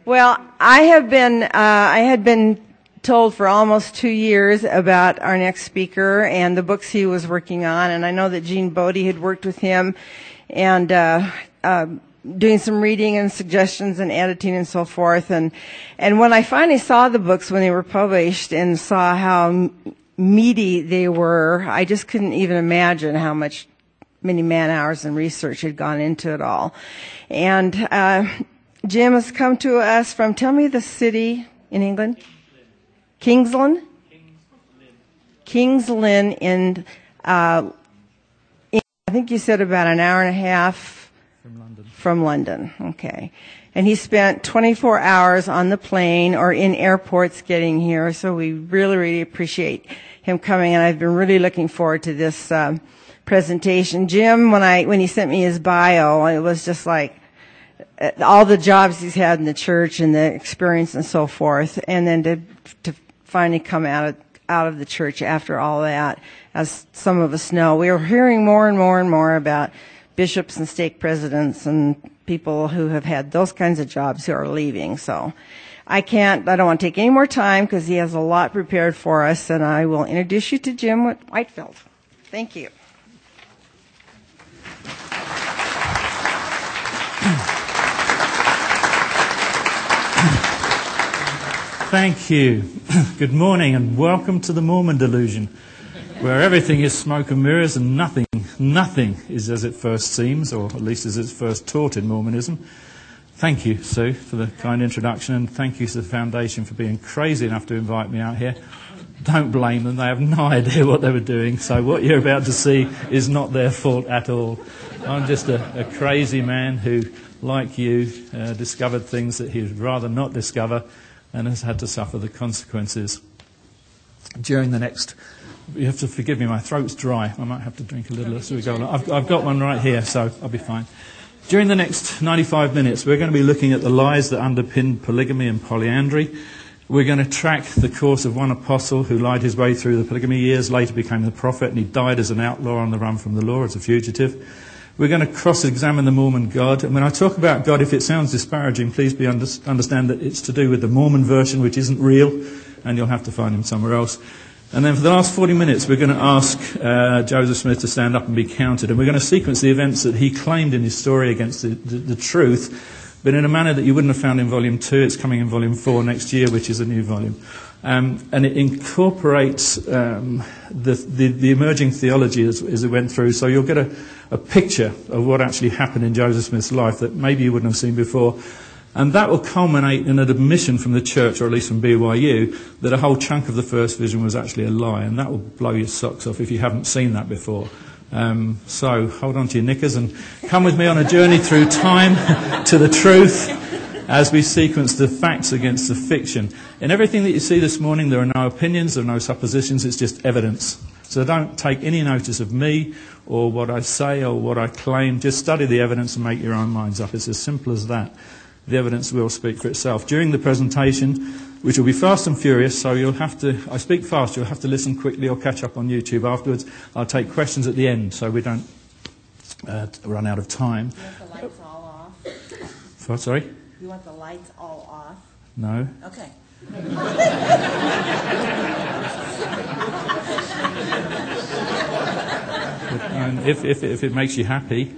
Well, I had been told for almost 2 years about our next speaker and the books he was working on, and I know that Gene Bodie had worked with him and doing some reading and suggestions and editing and so forth. And when I finally saw the books when they were published and saw how meaty they were, I just couldn't even imagine how many man-hours and research had gone into it all. And Jim has come to us from, tell me the city in England? Kingsland? Kings Lynn in, I think you said about an hour and a half from London. Okay. And he spent 24 hours on the plane or in airports getting here, so we really, really appreciate him coming, and I've been really looking forward to this presentation. Jim, when he sent me his bio, it was just like all the jobs he's had in the church and the experience and so forth, and then to finally come out of the church after all that, as some of us know. We are hearing more and more and more about bishops and stake presidents and people who have had those kinds of jobs who are leaving. So I don't want to take any more time because he has a lot prepared for us, and I will introduce you to Jim Whitefield. Thank you. Thank you. Good morning and welcome to the Mormon delusion, where everything is smoke and mirrors and nothing is as it first seems, or at least as it's first taught in Mormonism. Thank you, Sue, for the kind introduction, and thank you to the Foundation for being crazy enough to invite me out here. Don't blame them, they have no idea what they were doing, so what you're about to see is not their fault at all. I'm just a crazy man who, like you, discovered things that he would rather not discover, and has had to suffer the consequences. During the next, you have to forgive me, my throat's dry. I might have to drink a little as we go along. I've got one right here, so I'll be fine. During the next 95 minutes, we're going to be looking at the lies that underpin polygamy and polyandry. We're going to track the course of one apostle who lied his way through the polygamy years, later became the prophet, and he died as an outlaw on the run from the law, as a fugitive. We're going to cross-examine the Mormon God. And when I talk about God, if it sounds disparaging, please understand that it's to do with the Mormon version, which isn't real, and you'll have to find him somewhere else. And then for the last 40 minutes, we're going to ask Joseph Smith to stand up and be counted. And we're going to sequence the events that he claimed in his story against the truth, but in a manner that you wouldn't have found in Volume 2. It's coming in Volume 4 next year, which is a new volume. And it incorporates the emerging theology as it went through. So you'll get a picture of what actually happened in Joseph Smith's life that maybe you wouldn't have seen before. And that will culminate in an admission from the church, or at least from BYU, that a whole chunk of the first vision was actually a lie. And that will blow your socks off if you haven't seen that before. So hold on to your knickers and come with me on a journey through time to the truth as we sequence the facts against the fiction. In everything that you see this morning, there are no opinions, there are no suppositions, it's just evidence. So don't take any notice of me or what I say or what I claim. Just study the evidence and make your own minds up. It's as simple as that. The evidence will speak for itself. During the presentation, which will be fast and furious, so you'll have to, I speak fast, you'll have to listen quickly or catch up on YouTube afterwards. I'll take questions at the end so we don't run out of time. You want the lights all off? Sorry? You want the lights all off? No. Okay. And if it makes you happy.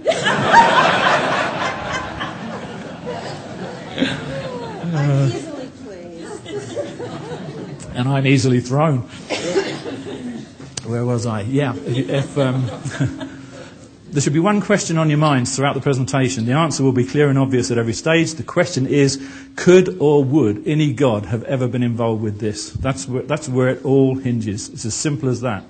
I'm easily pleased. And I'm easily thrown. Where was I? Yeah. There should be one question on your minds throughout the presentation. The answer will be clear and obvious at every stage. The question is, could or would any God have ever been involved with this? That's where it all hinges. It's as simple as that.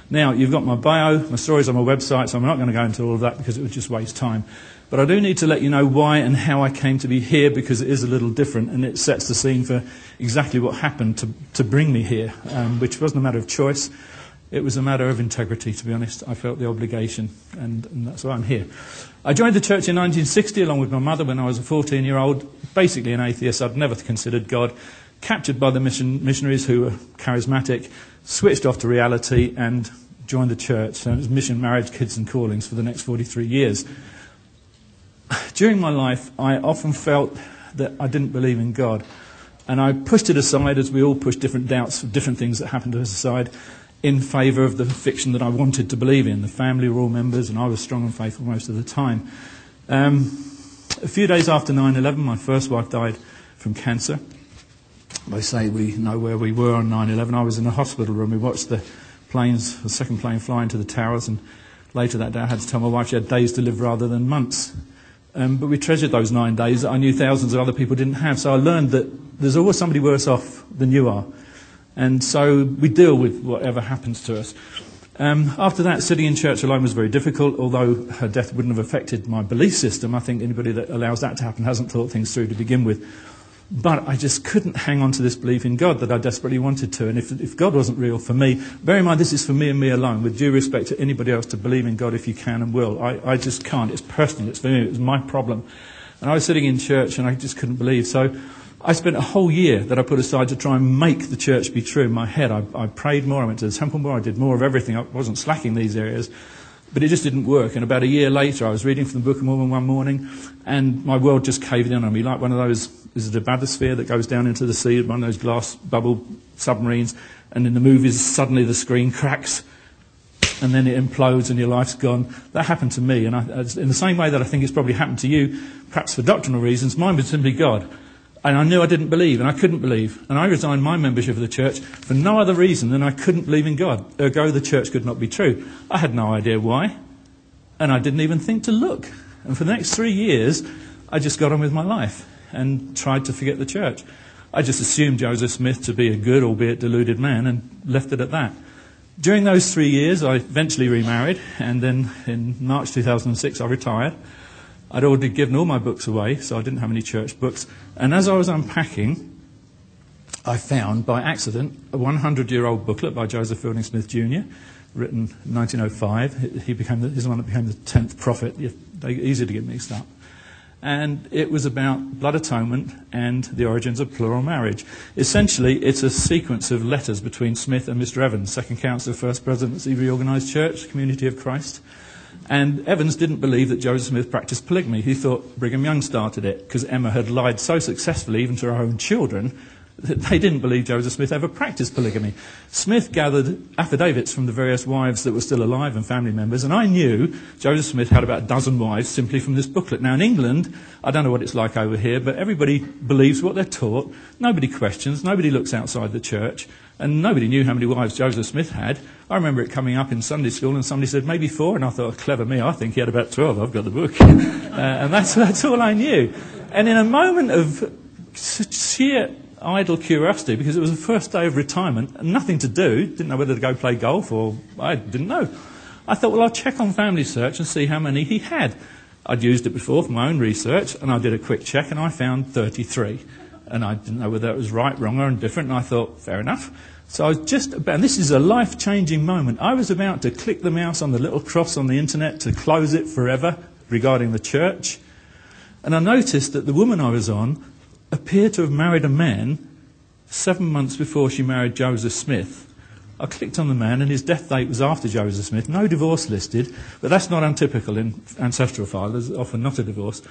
Now, you've got my bio, my stories on my website, so I'm not going to go into all of that because it would just waste time. But I do need to let you know why and how I came to be here, because it is a little different and it sets the scene for exactly what happened to bring me here, which wasn't a matter of choice. It was a matter of integrity, to be honest. I felt the obligation, and that's why I'm here. I joined the church in 1960 along with my mother when I was a 14-year-old, basically an atheist. I'd never considered God, captured by the missionaries who were charismatic, switched off to reality and joined the church. So it was mission, marriage, kids and callings for the next 43 years. During my life, I often felt that I didn't believe in God. And I pushed it aside, as we all push different doubts of different things that happened to us aside, in favour of the fiction that I wanted to believe in. The family were all members, and I was strong and faithful most of the time. A few days after 9/11, my first wife died from cancer. They say we know where we were on 9/11. I was in a hospital room. We watched the second plane fly into the towers, and later that day I had to tell my wife she had days to live rather than months. But we treasured those 9 days that I knew thousands of other people didn't have. So I learned that there's always somebody worse off than you are. And so we deal with whatever happens to us. After that, sitting in church alone was very difficult. Although her death wouldn't have affected my belief system, I think anybody that allows that to happen hasn't thought things through to begin with. But I just couldn't hang on to this belief in God that I desperately wanted to. And if God wasn't real for me, bear in mind this is for me and me alone, with due respect to anybody else to believe in God if you can and will. I just can't. It's personal. It's for me. It was my problem. And I was sitting in church and I just couldn't believe. So I spent a whole year that I put aside to try and make the church be true in my head. I prayed more. I went to the temple more. I did more of everything. I wasn't slacking these areas. But it just didn't work. And about a year later, I was reading from the Book of Mormon one morning, and my world just caved in on me, like one of those, is it a bathysphere that goes down into the sea, one of those glass bubble submarines, and in the movies, suddenly the screen cracks, and then it implodes and your life's gone. That happened to me, and in the same way that I think it's probably happened to you, perhaps for doctrinal reasons, mine was simply God. And I knew I didn't believe, and I couldn't believe. And I resigned my membership of the church for no other reason than I couldn't believe in God. Ergo, the church could not be true. I had no idea why, and I didn't even think to look. And for the next 3 years, I just got on with my life and tried to forget the church. I just assumed Joseph Smith to be a good, albeit deluded man, and left it at that. During those 3 years, I eventually remarried, and then in March 2006, I retired. I'd already given all my books away, so I didn't have any church books. And as I was unpacking, I found, by accident, a 100-year-old booklet by Joseph Fielding Smith Jr., written in 1905. He's the one that became the 10th prophet. They're easy to get mixed up. And it was about blood atonement and the origins of plural marriage. Essentially, it's a sequence of letters between Smith and Mr. Evans, Second Council, First Presidency, Reorganised Church, Community of Christ. And Evans didn't believe that Joseph Smith practiced polygamy. He thought Brigham Young started it because Emma had lied so successfully, even to her own children, that they didn't believe Joseph Smith ever practiced polygamy. Smith gathered affidavits from the various wives that were still alive and family members, and I knew Joseph Smith had about a dozen wives simply from this booklet. Now, in England, I don't know what it's like over here, but everybody believes what they're taught. Nobody questions. Nobody looks outside the church. And nobody knew how many wives Joseph Smith had. I remember it coming up in Sunday school, and somebody said, maybe 4, and I thought, clever me, I think he had about 12. I've got the book. And that's all I knew. And in a moment of sheer idle curiosity, because it was the first day of retirement, and nothing to do, didn't know whether to go play golf, or I didn't know. I thought, well, I'll check on Family Search and see how many he had. I'd used it before for my own research, and I did a quick check, and I found 33. And I didn't know whether it was right, wrong, or indifferent, and I thought, fair enough. So I was just about, and this is a life-changing moment, I was about to click the mouse on the little cross on the internet to close it forever regarding the church. And I noticed that the woman I was on appeared to have married a man 7 months before she married Joseph Smith. I clicked on the man, and his death date was after Joseph Smith. No divorce listed, but that's not untypical in ancestral file. There's often not a divorce.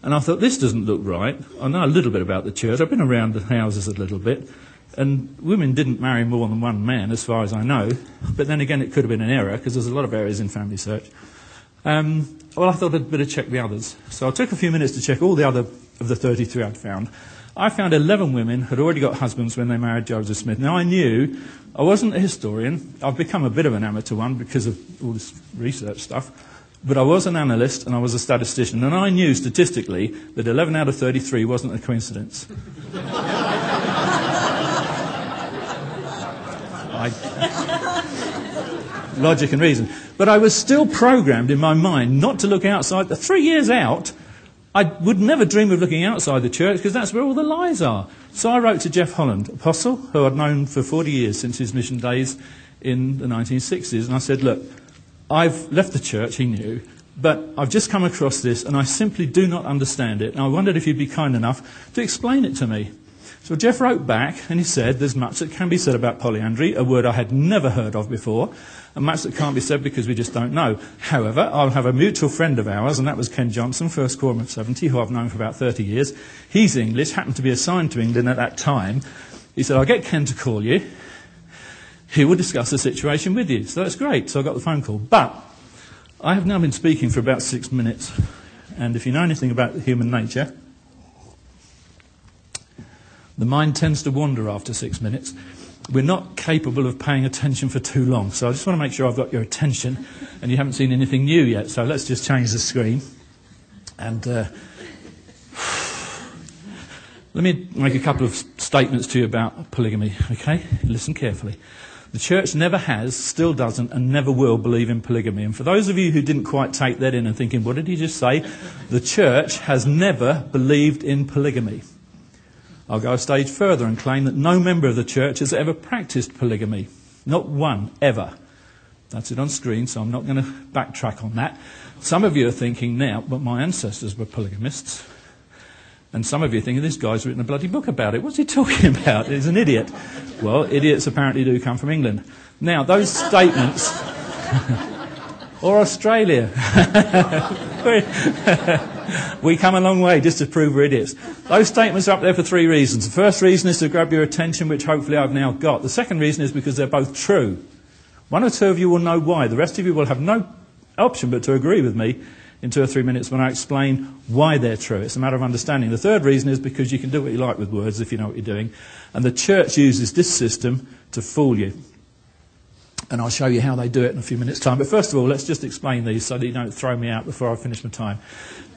And I thought, this doesn't look right. I know a little bit about the church. I've been around the houses a little bit. And women didn't marry more than one man, as far as I know. But then again, it could have been an error, because there's a lot of errors in Family Search. Well, I thought I'd better check the others. So I took a few minutes to check all the other of the 33 I'd found. I found 11 women had already got husbands when they married Joseph Smith. Now, I knew I wasn't a historian. I've become a bit of an amateur one because of all this research stuff. But I was an analyst and I was a statistician. And I knew statistically that 11 out of 33 wasn't a coincidence. Logic and reason. But I was still programmed in my mind not to look outside. The 3 years out, I would never dream of looking outside the church because that's where all the lies are. So I wrote to Jeff Holland, apostle, who I'd known for 40 years since his mission days in the 1960s. And I said, look, I've left the church, he knew, but I've just come across this and I simply do not understand it. And I wondered if you'd be kind enough to explain it to me. So Jeff wrote back and he said, there's much that can be said about polyandry, a word I had never heard of before, and much that can't be said because we just don't know. However, I'll have a mutual friend of ours, and that was Ken Johnson, first quorum of 70, who I've known for about 30 years. He's English, happened to be assigned to England at that time. He said, I'll get Ken to call you. He will discuss the situation with you. So that's great. So I got the phone call. But I have now been speaking for about 6 minutes. And if you know anything about human nature, the mind tends to wander after 6 minutes. We're not capable of paying attention for too long. So I just want to make sure I've got your attention and you haven't seen anything new yet. So let's just change the screen. And let me make a couple of statements to you about polygamy, okay? Listen carefully. The church never has, still doesn't, and never will believe in polygamy. And for those of you who didn't quite take that in and thinking, what did he just say? The church has never believed in polygamy. I'll go a stage further and claim that no member of the church has ever practiced polygamy. Not one, ever. That's it on screen, so I'm not going to backtrack on that. Some of you are thinking now, but my ancestors were polygamists. And some of you are thinking, this guy's written a bloody book about it. What's he talking about? He's an idiot. Well, idiots apparently do come from England. Now, those statements... or Australia. We come a long way just to prove we're idiots. Those statements are up there for 3 reasons. The first reason is to grab your attention, which hopefully I've now got. The second reason is because they're both true. 1 or 2 of you will know why. The rest of you will have no option but to agree with me in 2 or 3 minutes when I explain why they're true. It's a matter of understanding. The third reason is because you can do what you like with words if you know what you're doing. And the church uses this system to fool you. And I'll show you how they do it in a few minutes' time. But first of all, let's just explain these so that you don't throw me out before I finish my time.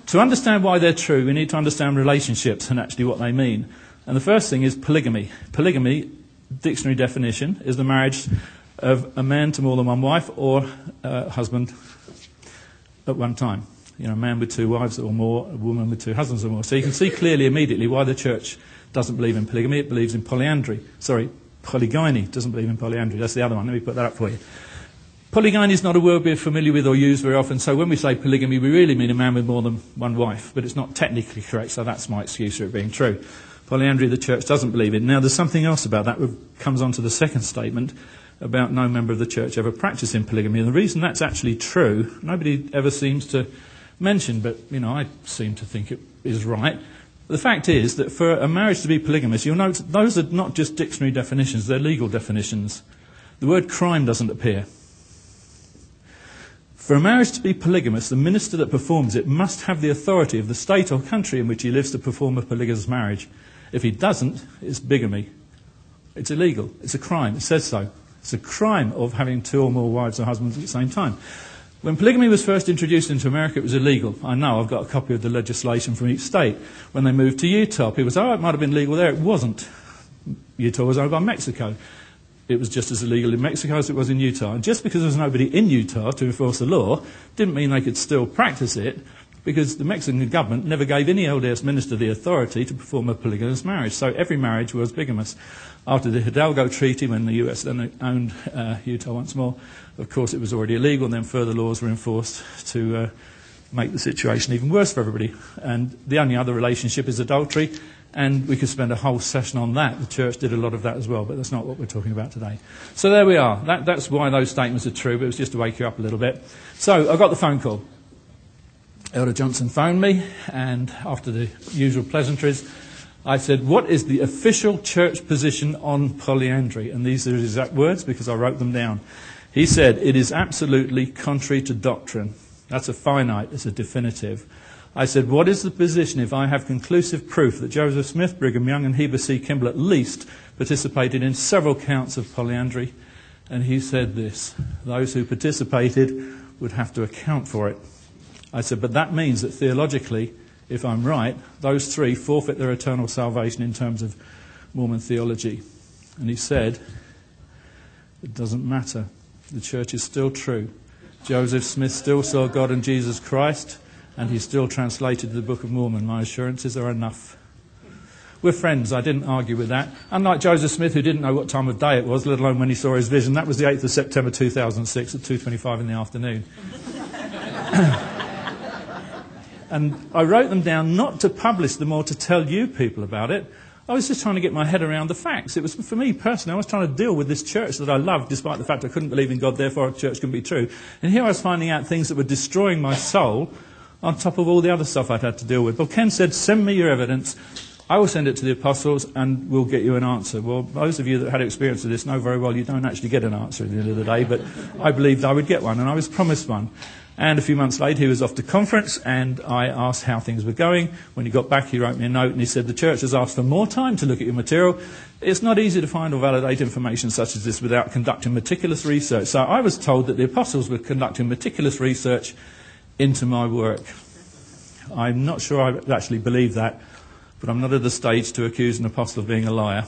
To understand why they're true, we need to understand relationships and actually what they mean. And the first thing is polygamy. Polygamy, dictionary definition, is the marriage of a man to more than one wife or a husband at one time. You know, a man with 2 wives or more, a woman with 2 husbands or more. So you can see clearly immediately why the church doesn't believe in polygamy. It believes in polyandry. Sorry, polygyny. Doesn't believe in polyandry. That's the other one. Let me put that up for you. Polygyny is not a word we're familiar with or use very often. So when we say polygamy, we really mean a man with more than one wife. But it's not technically correct, so that's my excuse for it being true. Polyandry, the church doesn't believe in. Now, there's something else about that that comes on to the second statement about no member of the church ever practicing polygamy. And the reason that's actually true, nobody ever seems to mention, but, you know, I seem to think it is right. The fact is that for a marriage to be polygamous, you'll note those are not just dictionary definitions, they're legal definitions. The word crime doesn't appear. For a marriage to be polygamous, the minister that performs it must have the authority of the state or country in which he lives to perform a polygamous marriage. If he doesn't, it's bigamy. It's illegal. It's a crime. It says so. It's a crime of having 2 or more wives or husbands at the same time. When polygamy was first introduced into America, it was illegal. I know, I've got a copy of the legislation from each state. When they moved to Utah, people said, oh, it might have been legal there. It wasn't. Utah was owned by Mexico. It was just as illegal in Mexico as it was in Utah. And just because there was nobody in Utah to enforce the law didn't mean they could still practice it, because the Mexican government never gave any LDS minister the authority to perform a polygamous marriage. So every marriage was bigamous. After the Hidalgo Treaty, when the US then owned Utah once more, of course it was already illegal, and then further laws were enforced to make the situation even worse for everybody. And the only other relationship is adultery, and we could spend a whole session on that. The church did a lot of that as well, but that's not what we're talking about today. So there we are. That's why those statements are true, but it was just to wake you up a little bit. So I got the phone call. Elder Johnson phoned me, and after the usual pleasantries, I said, what is the official church position on polyandry? And these are his exact words because I wrote them down. He said, it is absolutely contrary to doctrine. That's a finite, it's a definitive. I said, what is the position if I have conclusive proof that Joseph Smith, Brigham Young and Heber C. Kimball at least participated in several counts of polyandry? And he said this, those who participated would have to account for it. I said, but that means that theologically, if I'm right, those 3 forfeit their eternal salvation in terms of Mormon theology. And he said, it doesn't matter. The church is still true. Joseph Smith still saw God and Jesus Christ, and he still translated the Book of Mormon. My assurances are enough. We're friends. I didn't argue with that. Unlike Joseph Smith, who didn't know what time of day it was, let alone when he saw his vision. That was the 8th of September 2006 at 2:25 in the afternoon. And I wrote them down not to publish them or to tell you people about it. I was just trying to get my head around the facts. It was, for me personally, I was trying to deal with this church that I loved, despite the fact I couldn't believe in God, therefore a church couldn't be true. And here I was finding out things that were destroying my soul on top of all the other stuff I'd had to deal with. Well, Ken said, send me your evidence. I will send it to the apostles and we'll get you an answer. Well, those of you that had experience of this know very well you don't actually get an answer at the end of the day, but I believed I would get one, and I was promised one. And a few months later, he was off to conference, and I asked how things were going. When he got back, he wrote me a note, and he said, the church has asked for more time to look at your material. It's not easy to find or validate information such as this without conducting meticulous research. So I was told that the apostles were conducting meticulous research into my work. I'm not sure I actually believe that, but I'm not at the stage to accuse an apostle of being a liar.